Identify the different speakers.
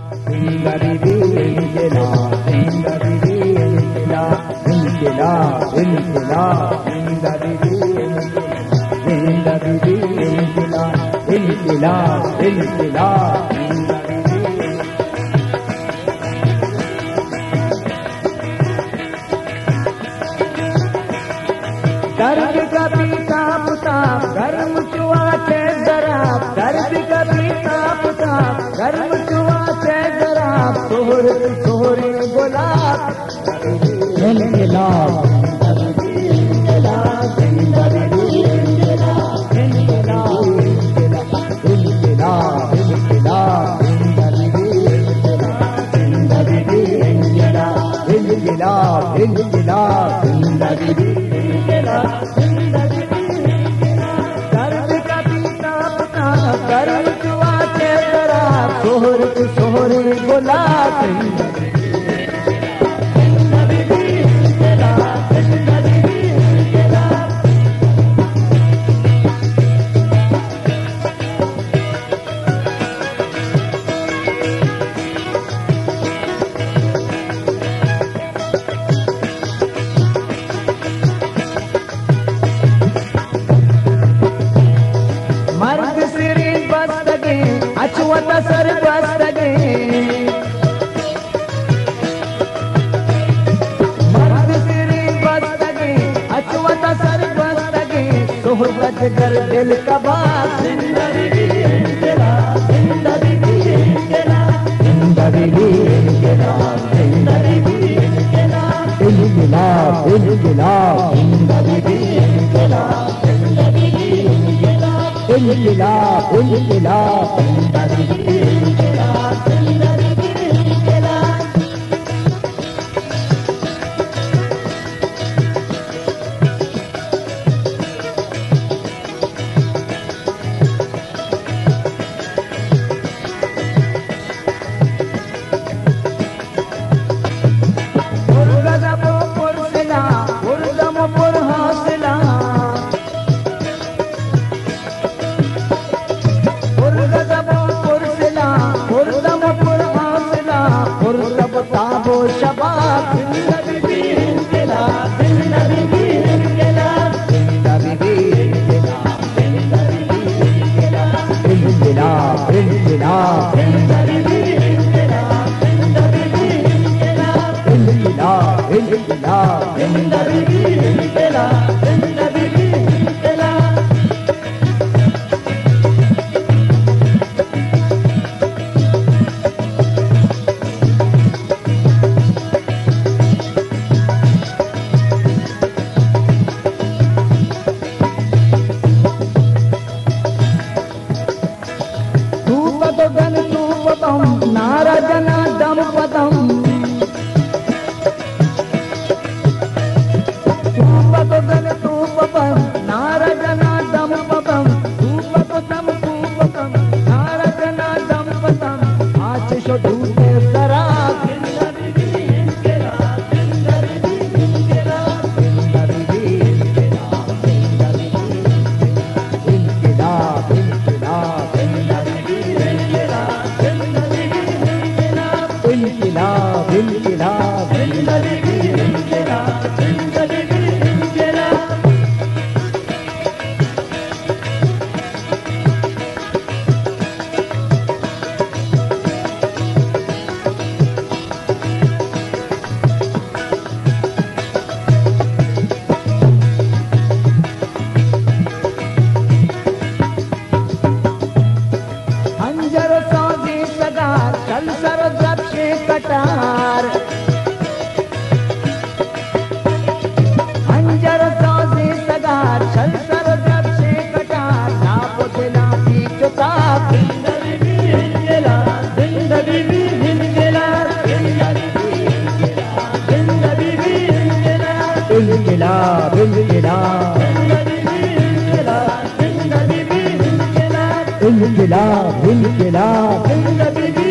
Speaker 1: जिंदगी इनकलाब, जिंदगी इनकलाब, इनकलाब इनकलाब, जिंदगी जिंदगी इनकलाब, इनकलाब इनकलाब, दर्द कभी ताप ताप गर्म चुआ से जराब, दर्द कभी ताप ताप गर्म चुआ से जराब, सोहर सोहरे गुलाब, इनकलाब इनकलाब, जिंदगी इनकलाब, इनकलाब इनकलाब, इनकलाब जिंदगी इनकलाब, जिंदगी इनकलाब, इनकलाब इनकलाब, जिंदगी दर्द का पीता पता गर्म चुआ से शराब, सोहर सोहरे गुलाब, मर्द सिरी बस्तगे अछुवत सर बस्तगे, मर्द सिरी बस्तगे अछुवत सर बस्तगे, सोहबत कर दिल कबाब, जिंदगी इनकलाब, जिंदगी इनकलाब, जिंदगी इनकलाब, जिंदगी इनकलाब, इनकलाब इनकलाब, जिंदगी इनकलाब, इनकलाब इनकलाब, जिंदगी इनकलाब, जिंदगी इनकलाब। पुरगज़ब पुरसिला पुरदम पुरहौसला, ताबो शबाब, जिंदगी इनकलाब, जिंदगी इनकलाब, जिंदगी इनकलाब, जिंदगी इनकलाब, इनकलाब इनकलाब, जिंदगी इनकलाब, जिंदगी इनकलाब, इनकलाब इनकलाब, जिंदगी इनकलाब, जिंदगी इनकलाब। नारदना दम पदम, तूपगन तूपम नारदना दम पदम, तूपगम तूपम नारदना दम पदम, आशिष ढूंढे शराब, जिंदगी इनकलाब, जिंदगी इनकलाब, जिंदगी इनकलाब, जिंदगी इनकलाब, इनकलाब जिंदगी इनकलाब, इनकलाब इनकलाब, जिंदगी इनकलाब, जिंदगी इनकलाब। हंजर सौजी सगार कल सर जबशे कटार, हंजर सौजी सगार कल सर जबशे कटार, नाप दिला की चुताब, जिंदगी इनकलाब, जिंदगी इनकलाब, जिंदगी इनकलाब, जिंदगी इनकलाब, इनकलाब इनकलाब, जिंदगी इनकलाब, जिंदगी इनकलाब, इनकलाब इनकलाब, जिंदगी